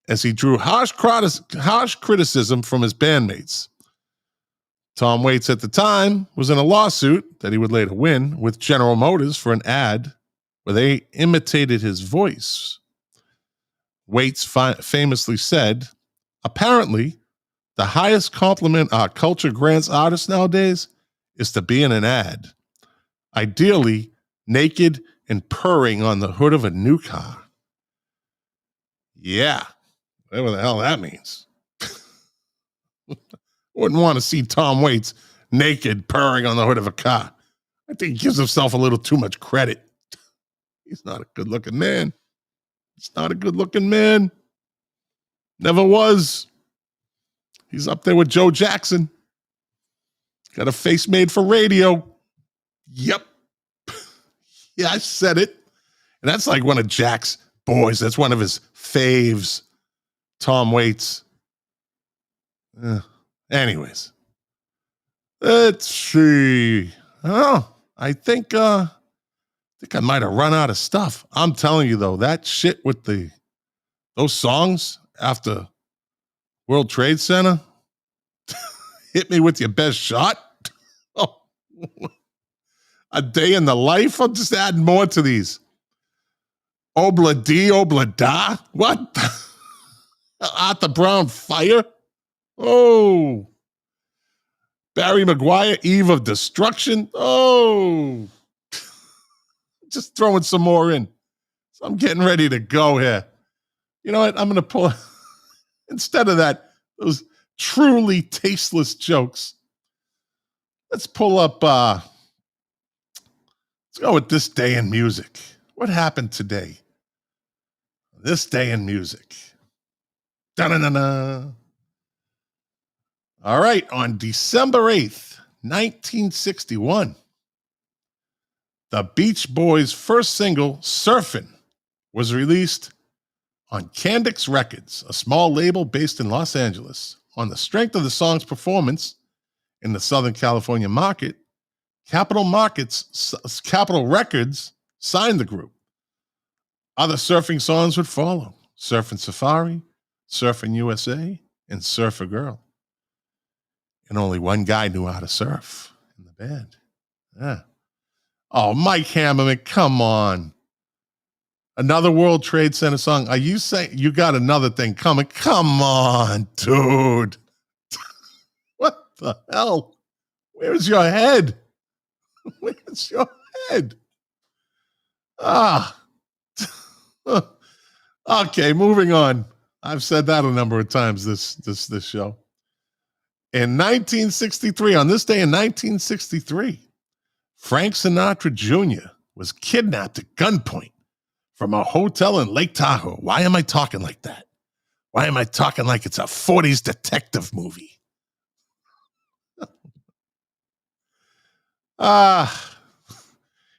Speaker 1: as he drew harsh criticism from his bandmates. Tom Waits at the time was in a lawsuit that he would later win with General Motors for an ad where they imitated his voice. Waits famously said, apparently, the highest compliment our culture grants artists nowadays is to be in an ad. Ideally, naked and purring on the hood of a new car. Yeah, whatever the hell that means. Wouldn't want to see Tom Waits naked purring on the hood of a car. I think he gives himself a little too much credit. He's not a good-looking man. He's not a good-looking man. Never was. He's up there with Joe Jackson. Got a face made for radio. Yep. Yeah, I said it. And that's like one of Jack's boys. That's one of his faves. Tom Waits. Anyways. Let's see. Oh, I think I might have run out of stuff. I'm telling you, though, that shit with those songs after World Trade Center, hit me with your best shot. Oh, a day in the life. I'm just adding more to these. Obla D, Obla Da. What? Arthur Brown Fire. Oh. Barry Maguire, Eve of Destruction. Oh. Just throwing some more in. So I'm getting ready to go here. You know what? I'm going to pull, instead of those truly tasteless jokes, let's pull up, let's go with this day in music. What happened today? This day in music. Da-na-na-na. All right, on December 8th, 1961, the Beach Boys' first single, Surfin', was released on Candix Records, a small label based in Los Angeles. On the strength of the song's performance in the Southern California market, Capitol Records signed the group. Other surfing songs would follow: Surfin' Safari, Surfin' USA, and Surfer Girl. And only one guy knew how to surf in the band. Yeah. Oh, Mike Hammerman, come on. Another World Trade Center song. Are you saying you got another thing coming? Come on, dude. What the hell? Where's your head? Where's your head? Okay, moving on. I've said that a number of times this show. In 1963, on this day in 1963, Frank Sinatra Jr. was kidnapped at gunpoint from a hotel in Lake Tahoe. Why am I talking like that? Why am I talking like it's a 40s detective movie?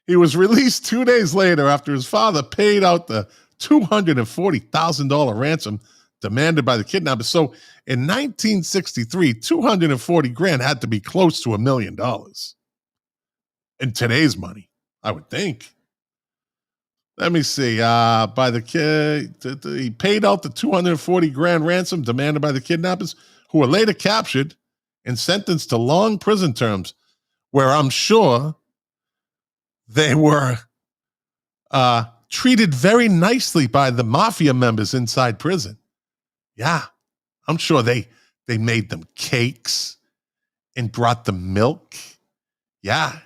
Speaker 1: He was released 2 days later after his father paid out the $240,000 ransom demanded by the kidnappers. So in 1963, 240 grand had to be close to $1 million. In today's money, I would think. Let me see. By the kid, he paid out the 240 grand ransom demanded by the kidnappers, who were later captured and sentenced to long prison terms, where I'm sure they were treated very nicely by the mafia members inside prison. Yeah, I'm sure they made them cakes and brought them milk. Yeah,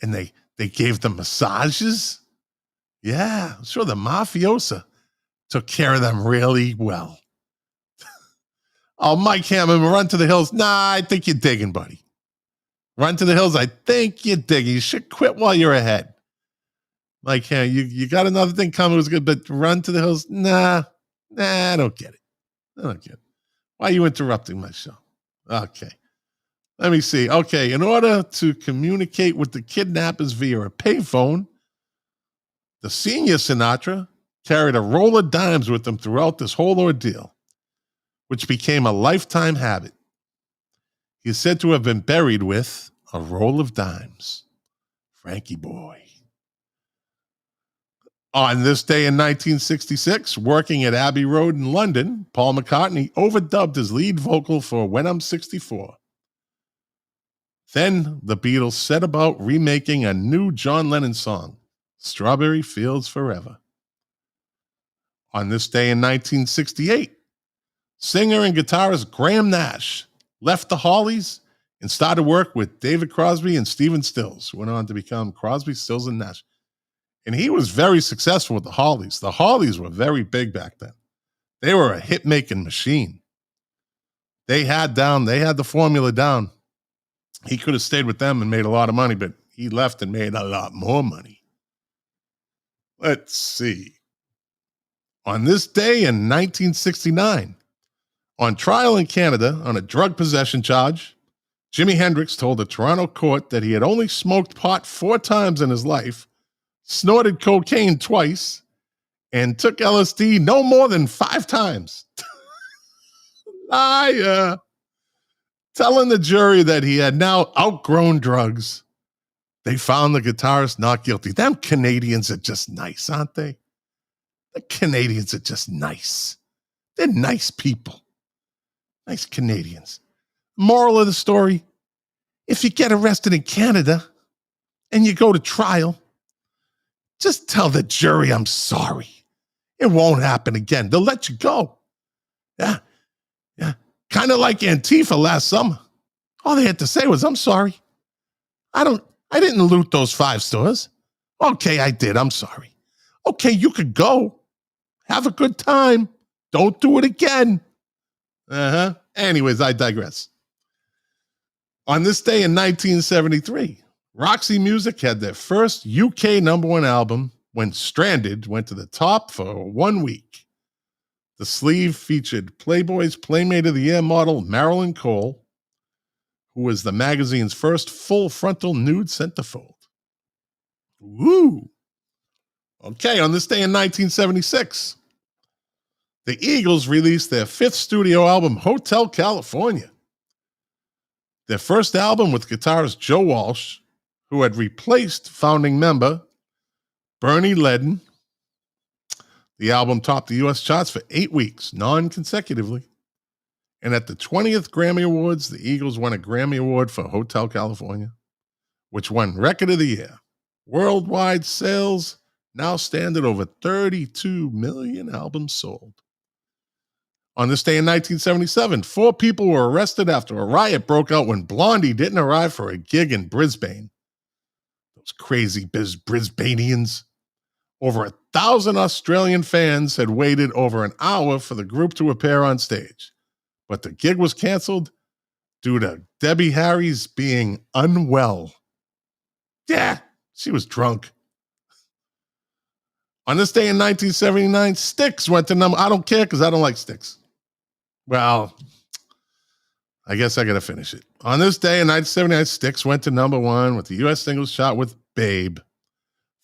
Speaker 1: and they gave them massages. Yeah, I'm sure the mafiosa took care of them really well. Oh, Mike Hammond, Run to the Hills. Nah, I think you're digging, buddy. Run to the Hills, I think you're digging. You should quit while you're ahead. Like, yeah, you got another thing coming. It was good, but Run to the Hills, nah, I don't get it. I don't get it. Why are you interrupting my show? Okay. Let me see. Okay, in order to communicate with the kidnappers via a payphone, the senior Sinatra carried a roll of dimes with him throughout this whole ordeal, which became a lifetime habit. He is said to have been buried with a roll of dimes. Frankie boy. On this day in 1966, working at Abbey Road in London, Paul McCartney overdubbed his lead vocal for When I'm 64. Then the Beatles set about remaking a new John Lennon song, Strawberry Fields Forever. On this day in 1968, singer and guitarist Graham Nash left the Hollies and started work with David Crosby and Stephen Stills, who went on to become Crosby, Stills, and Nash. And he was very successful with the Hollies. The Hollies were very big back then. They were a hit-making machine. They had the formula down. He could have stayed with them and made a lot of money, but he left and made a lot more money. Let's see. On this day in 1969, on trial in Canada on a drug possession charge, Jimi Hendrix told a Toronto court that he had only smoked pot 4 times in his life, snorted cocaine twice, and took LSD no more than 5 times. Liar. Telling the jury that he had now outgrown drugs. They found the guitarist not guilty. Them Canadians are just nice, aren't they? The Canadians are just nice. They're nice people. Nice Canadians. Moral of the story, if you get arrested in Canada and you go to trial, just tell the jury, I'm sorry. It won't happen again. They'll let you go. Yeah. Kind of like Antifa last summer. All they had to say was, I'm sorry. I didn't loot those 5 stores. Okay, I did. I'm sorry. Okay, you could go. Have a good time. Don't do it again. Anyways, I digress. On this day in 1973, Roxy Music had their first UK #1 album when Stranded went to the top for 1 week. The sleeve featured Playboy's Playmate of the Year model Marilyn Cole, who was the magazine's first full frontal nude centerfold. Woo! Okay, on this day in 1976, the Eagles released their 5th studio album, Hotel California. Their first album with guitarist Joe Walsh, who had replaced founding member Bernie Leadon. The album topped the U.S. charts for 8 weeks, non-consecutively. And at the 20th Grammy Awards, the Eagles won a Grammy Award for Hotel California, which won Record of the Year. Worldwide sales now stand at over 32 million albums sold. On this day in 1977, 4 people were arrested after a riot broke out when Blondie didn't arrive for a gig in Brisbane. Those crazy Brisbaneans. Over 1,000 Australian fans had waited over an hour for the group to appear on stage, but the gig was canceled due to Debbie Harry's being unwell. Yeah, she was drunk. On this day in 1979, Styx went to number. I don't care because I don't like Styx. Well, I guess I got to finish it. On this day in 1979, Styx went to #1 with the U.S. singles chart with Babe,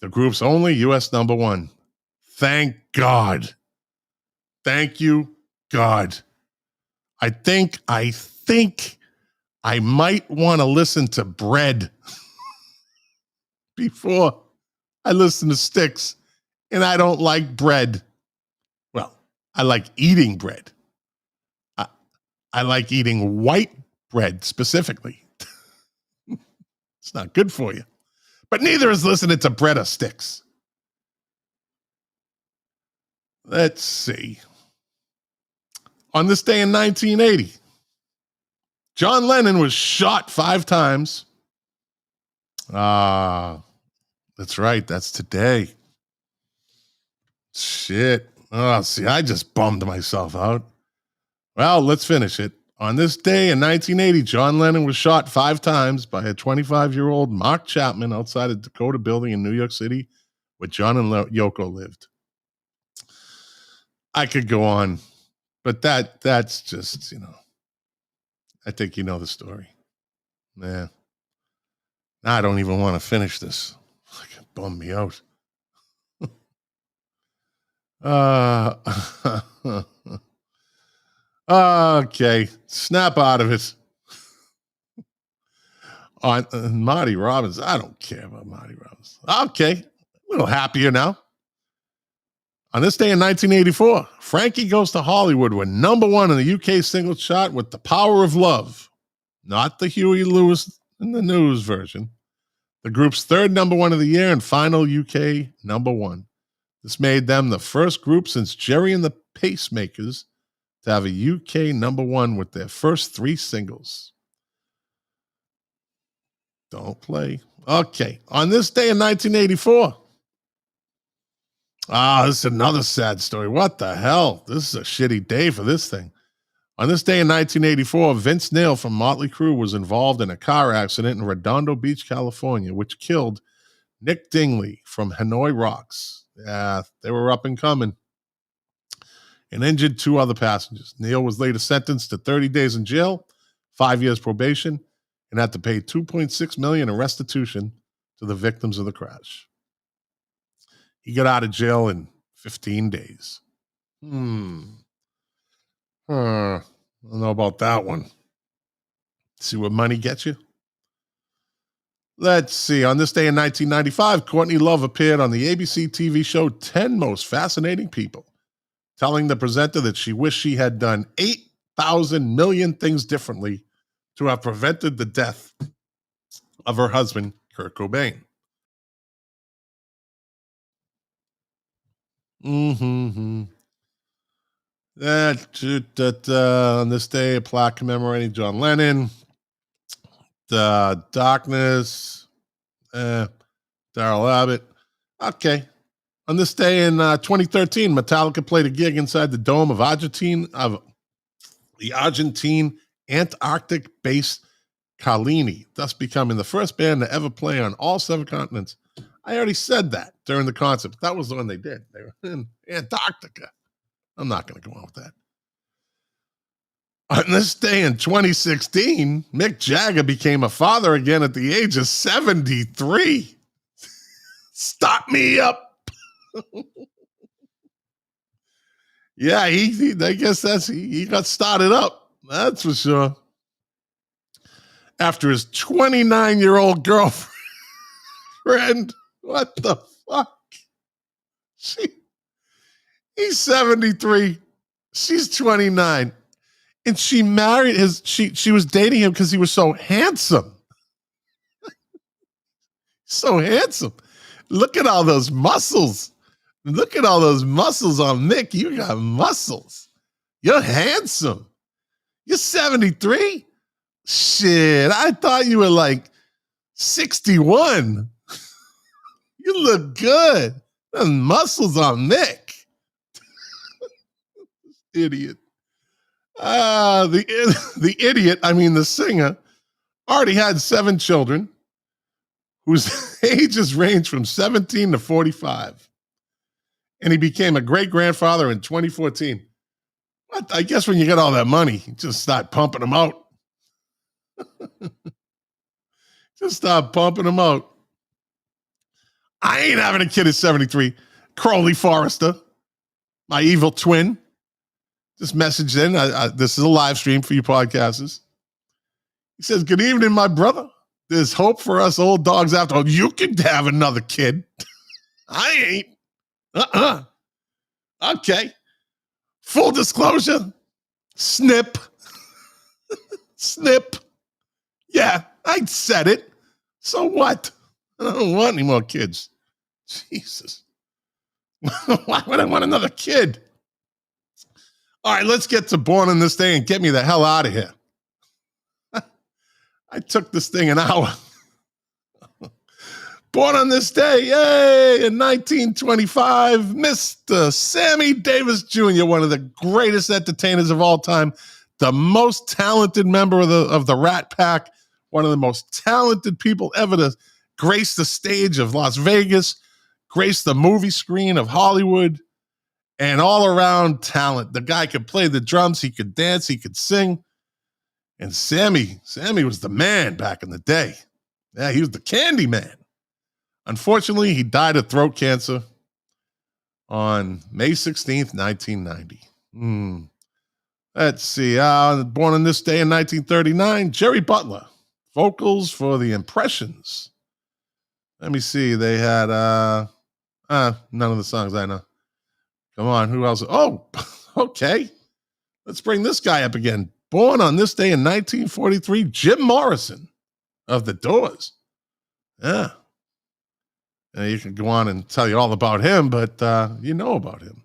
Speaker 1: the group's only U.S. #1. Thank God. Thank you, God. I think I might want to listen to Bread before I listen to Styx, and I don't like bread. Well, I like eating bread. I like eating white bread specifically. It's not good for you. But neither is listening to Bread or Styx. Let's see. On this day in 1980, John Lennon was shot 5 times. That's right. That's today. Shit. Oh, see, I just bummed myself out. Well, let's finish it. On this day in 1980, John Lennon was shot 5 times by a 25-year-old Mark Chapman outside a Dakota building in New York City where John and Yoko lived. I could go on, but that's just, I think you know the story. Yeah. I don't even want to finish this. It bummed me out. Okay, snap out of it. On Marty Robbins, I don't care about Marty Robbins. Okay, a little happier now. On this day in 1984, Frankie Goes to Hollywood were number 1 in the UK single chart with The Power of Love, not the Huey Lewis in the News version. The group's 3rd number 1 of the year and final UK number 1. This made them the first group since Jerry and the Pacemakers to have a UK number 1 with their first 3 singles. Don't play. Okay. On this day in 1984. This is another sad story. What the hell? This is a shitty day for this thing. On this day in 1984, Vince Neil from Motley Crue was involved in a car accident in Redondo Beach, California, which killed Nick Dingley from Hanoi Rocks. Yeah, they were up and coming. And injured 2 other passengers. Neil was later sentenced to 30 days in jail, 5 years probation, and had to pay $2.6 million in restitution to the victims of the crash. He got out of jail in 15 days. I don't know about that one. See what money gets you? Let's see. On this day in 1995, Courtney Love appeared on the ABC TV show 10 Most Fascinating People, telling the presenter that she wished she had done 8,000 million things differently to have prevented the death of her husband, Kurt Cobain. On this day, a plaque commemorating John Lennon. The Darkness. Daryl Abbott. Okay. On this day in 2013, Metallica played a gig inside the dome of the Argentine Antarctic-based Carlini, thus becoming the first band to ever play on all 7 continents. I already said that during the concert, but that was the one they did. They were in Antarctica. I'm not going to go on with that. On this day in 2016, Mick Jagger became a father again at the age of 73. Stop me up. Yeah, I guess he got started up. That's for sure. After his 29-year-old girlfriend. What the fuck? He's 73. She's 29. And she married she was dating him because he was so handsome. So handsome. Look at all those muscles. Look at all those muscles on Mick. You got muscles. You're handsome. You're 73? Shit, I thought you were like 61. You look good. Those muscles on Mick. Idiot. The idiot, the singer, already had 7 children whose ages range from 17 to 45. And he became a great-grandfather in 2014. What? I guess when you get all that money, you just start pumping them out. Just start pumping them out. I ain't having a kid at 73. Crowley Forrester, my evil twin, just messaged in. This is a live stream for you podcasters. He says, "Good evening, my brother. There's hope for us old dogs after all. You can have another kid." I ain't. Okay. Full disclosure. Snip. Snip. Yeah, I said it. So what? I don't want any more kids. Jesus. Why would I want another kid? All right, let's get to Born on This Day and get me the hell out of here. I took this thing an hour. Born on this day, yay, in 1925, Mr. Sammy Davis Jr., one of the greatest entertainers of all time, the most talented member of the Rat Pack, one of the most talented people ever to grace the stage of Las Vegas, grace the movie screen of Hollywood, and all around talent. The guy could play the drums, he could dance, he could sing. And Sammy was the man back in the day. Yeah, he was the candy man. Unfortunately, he died of throat cancer on May 16th, 1990. Let's see. Born on this day in 1939, Jerry Butler. Vocals for the Impressions. Let me see. They had none of the songs I know. Come on, who else? Oh, okay. Let's bring this guy up again. Born on this day in 1943, Jim Morrison of The Doors. Yeah. You can go on and tell you all about him, but you know about him.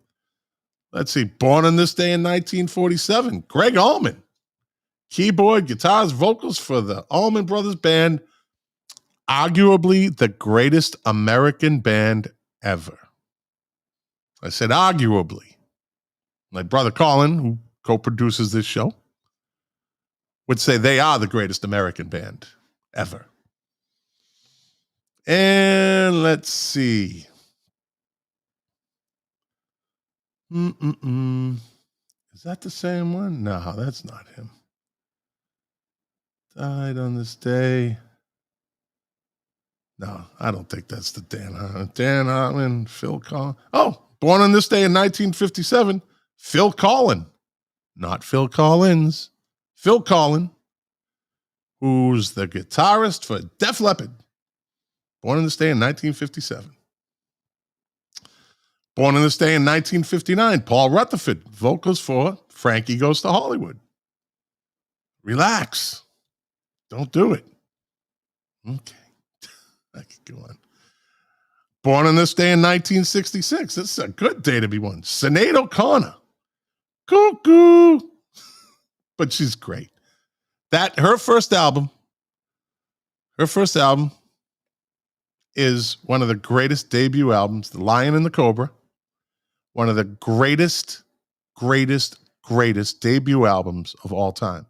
Speaker 1: Let's see. Born on this day in 1947, Greg Allman. Keyboard, guitars, vocals for the Allman Brothers Band. Arguably the greatest American band ever. I said arguably. My brother Colin, who co-produces this show, would say they are the greatest American band ever. And let's see. Is that the same one? No, that's not him. Died on this day. No, I don't think that's the Dan Hartman. Dan Hartman, Phil Collin. Oh, born on this day in 1957, Phil Collin. Not Phil Collins. Phil Collin, who's the guitarist for Def Leppard. Born on this day in 1957. Born on this day in 1959, Paul Rutherford, vocals for Frankie Goes to Hollywood. Relax. Don't do it. Okay. I could go on. Born on this day in 1966. This is a good day to be born. Sinead O'Connor. Cuckoo. But she's great. Her first album is one of the greatest debut albums, The Lion and the Cobra. One of the greatest debut albums of all time.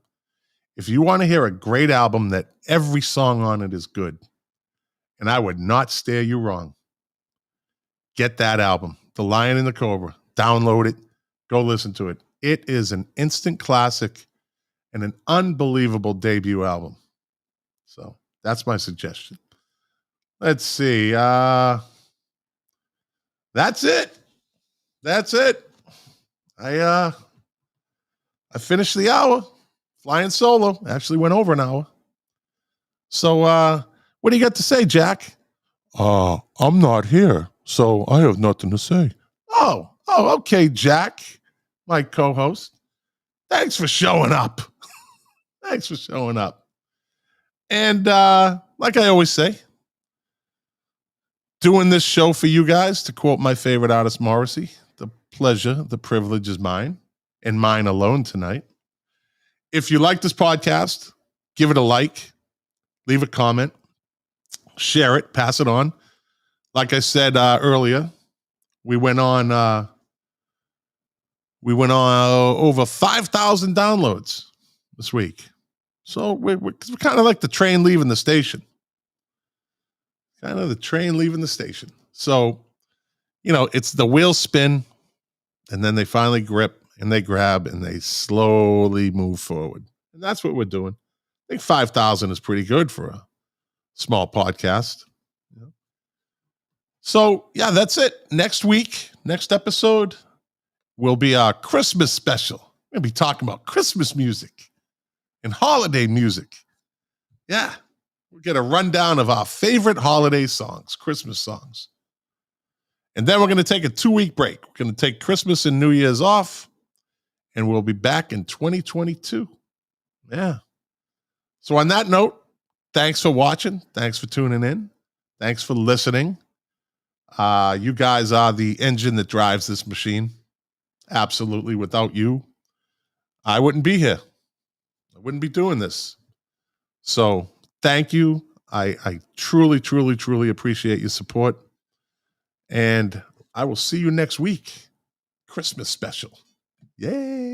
Speaker 1: If you want to hear a great album that every song on it is good, and I would not steer you wrong, get that album, The Lion and the Cobra. Download it. Go listen to it. It is an instant classic and an unbelievable debut album. So that's my suggestion. Let's see. That's it. I finished the hour flying solo. Actually went over an hour. So what do you got to say, Jack? I'm not here, so I have nothing to say. Oh, okay, Jack, my co-host. Thanks for showing up. And like I always say, doing this show for you guys, to quote my favorite artist, Morrissey, the pleasure, the privilege is mine, and mine alone tonight. If you like this podcast, give it a like, leave a comment, share it, pass it on. Like I said earlier, we went on over 5,000 downloads this week. So we're kind of like the train leaving the station. So, it's the wheels spin, and then they finally grip, and they grab, and they slowly move forward. And that's what we're doing. I think 5,000 is pretty good for a small podcast. So, yeah, that's it. Next week, next episode, will be our Christmas special. We're going to be talking about Christmas music and holiday music. Yeah. We'll get a rundown of our favorite holiday songs, Christmas songs. And then we're going to take a 2-week break. We're going to take Christmas and New Year's off, and we'll be back in 2022. Yeah. So on that note, thanks for watching. Thanks for tuning in. Thanks for listening. You guys are the engine that drives this machine. Absolutely. Without you, I wouldn't be here. I wouldn't be doing this. So thank you. I truly, truly, truly appreciate your support. And I will see you next week. Christmas special. Yay.